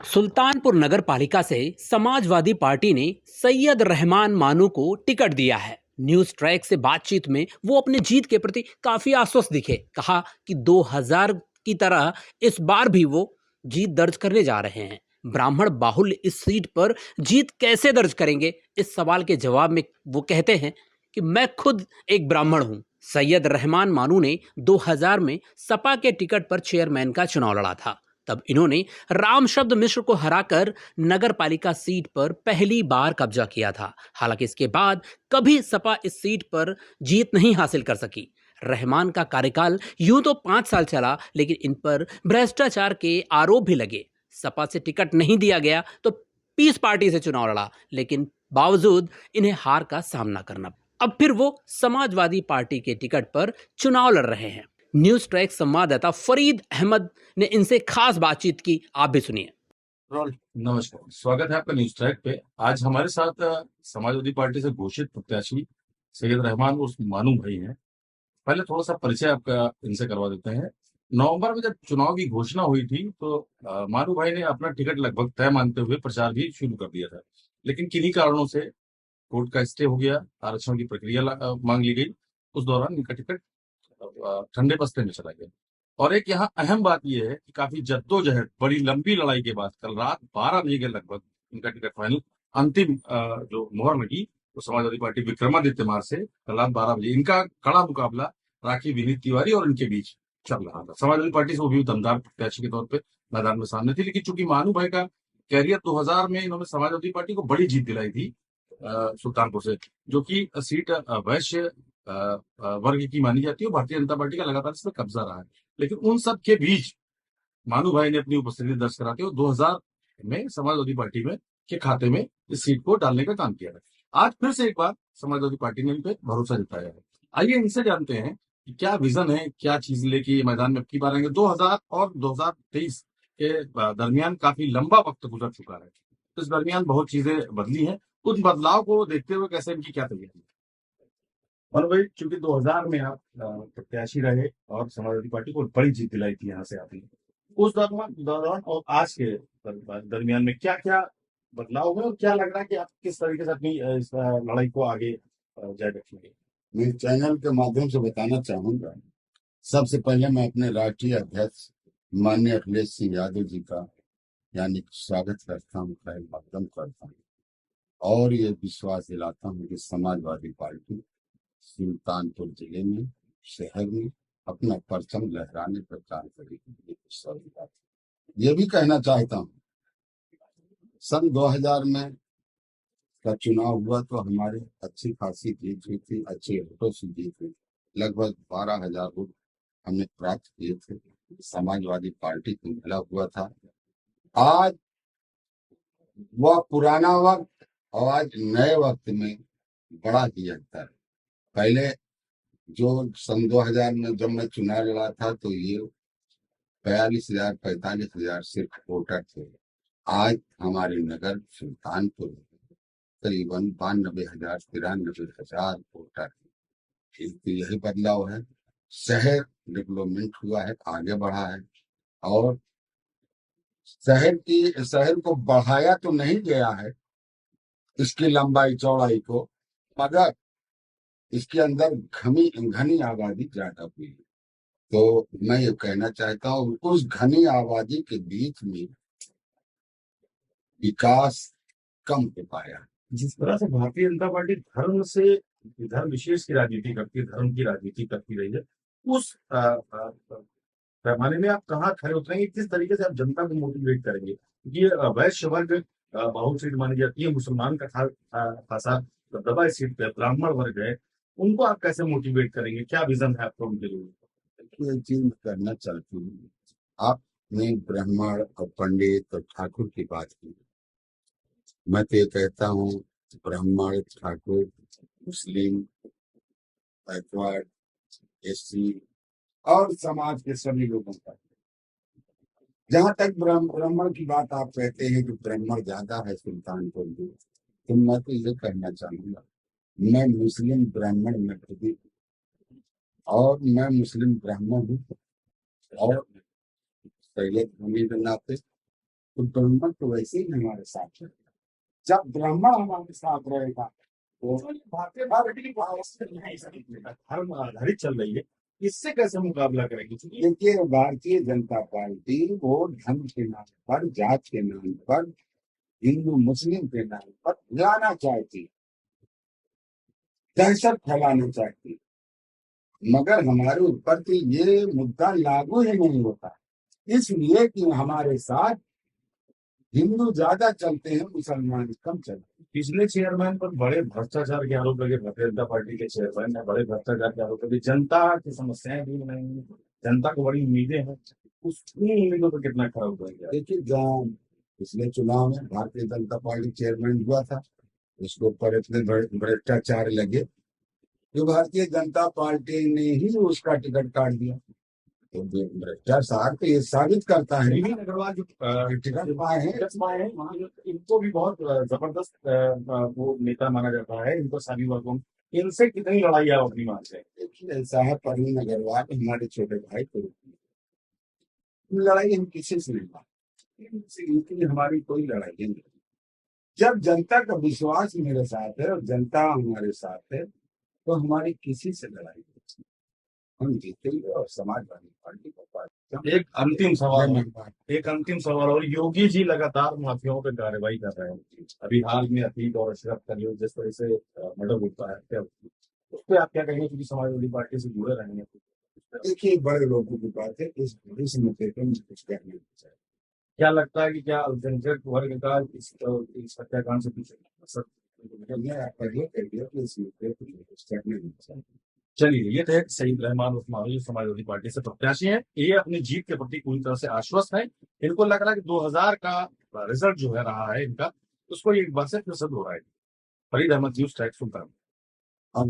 सुल्तानपुर नगर पालिका से समाजवादी पार्टी ने सैयद रहमान मानू को टिकट दिया है। न्यूज ट्रैक से बातचीत में वो अपने जीत के प्रति काफी आश्वस्त दिखे। कहा कि 2000 की तरह इस बार भी वो जीत दर्ज करने जा रहे हैं। ब्राह्मण बाहुल्य इस सीट पर जीत कैसे दर्ज करेंगे, इस सवाल के जवाब में वो कहते हैं कि मैं खुद एक ब्राह्मण हूं। सैयद रहमान मानू ने 2000 में सपा के टिकट पर चेयरमैन का चुनाव लड़ा था। तब इन्होंने राम शब्द मिश्र को हराकर नगर पालिका सीट पर पहली बार कब्जा किया था। हालांकि इसके बाद कभी सपा इस सीट पर जीत नहीं हासिल कर सकी। रहमान का कार्यकाल यूं तो 5 साल चला, लेकिन इन पर भ्रष्टाचार के आरोप भी लगे। सपा से टिकट नहीं दिया गया तो पीस पार्टी से चुनाव लड़ा, लेकिन बावजूद इन्हें हार का सामना करना। अब फिर वो समाजवादी पार्टी के टिकट पर चुनाव लड़ रहे हैं। न्यूज ट्रैक संवाददाता फरीद अहमद ने इनसे खास बातचीत की, आप भी सुनिए। नमस्कार, स्वागत है आपका न्यूज ट्रैक पे। आज हमारे साथ समाजवादी पार्टी से घोषित प्रत्याशी सैयद रहमान उर्फ मानू भाई हैं। पहले थोड़ा सा परिचय आपका इनसे करवा देते हैं। नवंबर में जब चुनाव की घोषणा हुई थी तो मानू भाई ने अपना टिकट लगभग तय मानते हुए प्रचार भी शुरू कर दिया था, लेकिन किन्हीं कारणों से कोर्ट का स्टे हो गया, आरक्षण की प्रक्रिया मांग ली गई। उस दौरान इनका टिकट ठंडे बस्ते में चला गया। और एक यहाँ अहम बात यह है कि काफी जद्दोजहद, बड़ी लंबी लड़ाई के बाद कल रात 12 बजे के लगभग इनका टिकट फाइनल अंतिम जो मुहर लगी तो समाजवादी पार्टी विक्रमादित्य मार्ग से कल रात 12 बजे इनका कड़ा मुकाबला राखी विनीत तिवारी और इनके बीच चल रहा था। समाजवादी पार्टी से वो भी दमदार प्रत्याशी के तौर पर मैदान में सामने थी, लेकिन चूंकि मानू भाई का कैरियर 2000 में इन्होंने समाजवादी पार्टी को बड़ी जीत दिलाई थी सुल्तानपुर से, जो कि सीट वैश्य वर्ग की मानी जाती है। भारतीय जनता पार्टी का लगातार इसमें कब्जा रहा है, लेकिन उन सब के बीच मानू भाई ने अपनी उपस्थिति दर्ज कराते हुए 2000 में समाजवादी पार्टी में के खाते में इस सीट को डालने का काम किया है। आज फिर से एक बार समाजवादी पार्टी ने इन पे भरोसा जताया है। आइए इनसे जानते हैं कि क्या विजन है, क्या चीज लेके मैदान में की बार आएंगे। 2000 और 2023 के दरमियान काफी लंबा वक्त गुजर चुका है, तो इस दरमियान बहुत चीजें बदली हैं। उन बदलाव को देखते हुए कैसे इनकी क्या तैयारी है? और भाई, चूंकि 2000 में आप प्रत्याशी रहे और समाजवादी पार्टी को बड़ी जीत दिलाई थी यहाँ से आपने, उस दौरान और आज के दरमियान में क्या क्या बदलाव हुए और क्या लग रहा है कि आप किस तरीके से अपनी इस लड़ाई को आगे जारी रखेंगे? मैं चैनल के माध्यम से बताना चाहूंगा। सबसे पहले मैं अपने राष्ट्रीय अध्यक्ष माननीय अखिलेश सिंह यादव जी का यानी स्वागत करता हूँ, अभिवादन करता हूँ और ये विश्वास दिलाता हूँ कि समाजवादी पार्टी सुल्तानपुर जिले में, शहर में अपना परचम लहराने पर काम करेगी। ये भी कहना चाहता हूँ, सन 2000 में का चुनाव हुआ तो हमारे अच्छी खासी जीत हुई थी, अच्छे वोटों से जीत हुई। लगभग 12,000 वोट हमने प्राप्त किए थे। समाजवादी पार्टी को मिला हुआ था। आज वह पुराना वक्त और आज नए वक्त में बड़ा ही अंतर है। पहले जो सन 2000 में जब मैं चुनाव लड़ा था तो ये 42,000 45,000 सिर्फ वोटर थे। आज हमारे नगर सुल्तानपुर करीबन 92,000 93,000 वोटर है। यही बदलाव है। शहर डेवलपमेंट हुआ है, आगे बढ़ा है और शहर को बढ़ाया तो नहीं गया है इसकी लंबाई चौड़ाई को, मगर इसके अंदर घनी आबादी ज्यादा हुई है। तो मैं ये कहना चाहता हूँ उस घनी आबादी के बीच में विकास कम हो पाया। जिस तरह से भारतीय जनता पार्टी धर्म विशेष की राजनीति करती है, धर्म की राजनीति करती रही है, उस पैमाने में आप कहाँ खड़े उतरेंगे? किस तरीके से आप जनता को मोटिवेट करेंगे? ये वैश्य वर्ग बहुत सीट मानी जाती है, मुसलमान का खासा दबा सीट पे, ब्राह्मण वर्ग है, उनको आप कैसे मोटिवेट करेंगे? क्या विजन है आपका उनके लिए? ये चीज करना चाहती हूँ। आपने ब्राह्मण और पंडित और ठाकुर की बात की। मैं तो ये कहता हूँ ब्राह्मण, ठाकुर, मुस्लिम, बैकवर्ड, एससी और समाज के सभी लोगों का। जहां तक ब्राह्मण की बात आप कहते हैं कि ब्राह्मण ज्यादा है सुल्तानपुर में, तो मैं तो ये कहना चाहूंगा, मैं मुस्लिम ब्राह्मण में भी और मैं मुस्लिम ब्राह्मण हूँ और सैयद होने के नाते तो ब्राह्मण तो वैसे ही हमारे साथ है। जब ब्राह्मण हमारे साथ रहेगा तो भारतीय पार्टी की धर्म आधारित चल रही है, इससे कैसे मुकाबला करेंगे? क्योंकि देखिए, भारतीय जनता पार्टी वो धर्म के नाम पर, जात के नाम पर, हिंदू मुस्लिम के नाम पर फैलाना चाहती है, दहशत फैलाना चाहती है। मगर हमारे ऊपर तो ये मुद्दा लागू ही नहीं होता, इसलिए कि हमारे साथ हिंदू ज्यादा चलते हैं, मुसलमान कम चलते हैं। पिछले चेयरमैन पर बड़े भ्रष्टाचार के आरोप लगे, भारतीय जनता पार्टी के चेयरमैन ने बड़े भ्रष्टाचार के आरोप लगे। जनता की समस्याएं दूर नहीं, जनता को बड़ी उम्मीदें हैं, उस उन उम्मीदों पर कितना खरा उतरेंगे? देखिए, जहाँ पिछले चुनाव में भारतीय जनता पार्टी चेयरमैन हुआ था, उसके ऊपर इतने भ्रष्टाचार लगे जो भारतीय जनता पार्टी ने ही उसका टिकट काट दिया। तो भ्रष्टाचार तो ये साबित करता है नवीन अग्रवाल जो टिकट पाए हैं, इनको भी बहुत जबरदस्त वो नेता माना जाता है, इनको सभी वर्गों, इनसे कितनी लड़ाई आप अपनी मानते हैं? देखिए, ऐसा है, परवीन अग्रवाल हमारे छोटे भाई को लड़ाई हम किसी से नहीं मानते, इनकी हमारी कोई लड़ाई नहीं। जब जनता का विश्वास मेरे साथ है और जनता हमारे साथ है तो हमारी किसी से लड़ाई नहीं, हम जीतेंगे और समाजवादी पार्टी को पार्टी। एक अंतिम सवाल और योगी जी लगातार माफियाओं पे कार्रवाई कर रहे हैं। अभी हाल में अतीक और अशरफ का जो जिस तरह से मर्डर होता है, क्या उस पर आप क्या कहेंगे? क्योंकि समाजवादी पार्टी से जुड़े रहेंगे। देखिए, बड़े लोगों की बात है, इस मुद्दे पर मुझे कुछ कहना नहीं चाहिए। क्या लगता है कि क्या अल्पसंख्यक वर्ग का इस हत्याकांड से पीछे मैं आपका ये कह दिया कि इस मुद्दे पर मुझे कुछ कहना नहीं चाहिए। चलिए, ये थे सईद रहमान उस्मानी, समाजवादी पार्टी से प्रत्याशी हैं। ये अपनी जीत के प्रति पूरी तरह से आश्वस्त है। इनको लग रहा है कि 2000 का रिजल्ट जो है रहा है इनका, उसको एक बार से फिर से दोहराएगी। फरीद अहमद, न्यूज़ ट्रैक, सुल्तान। अब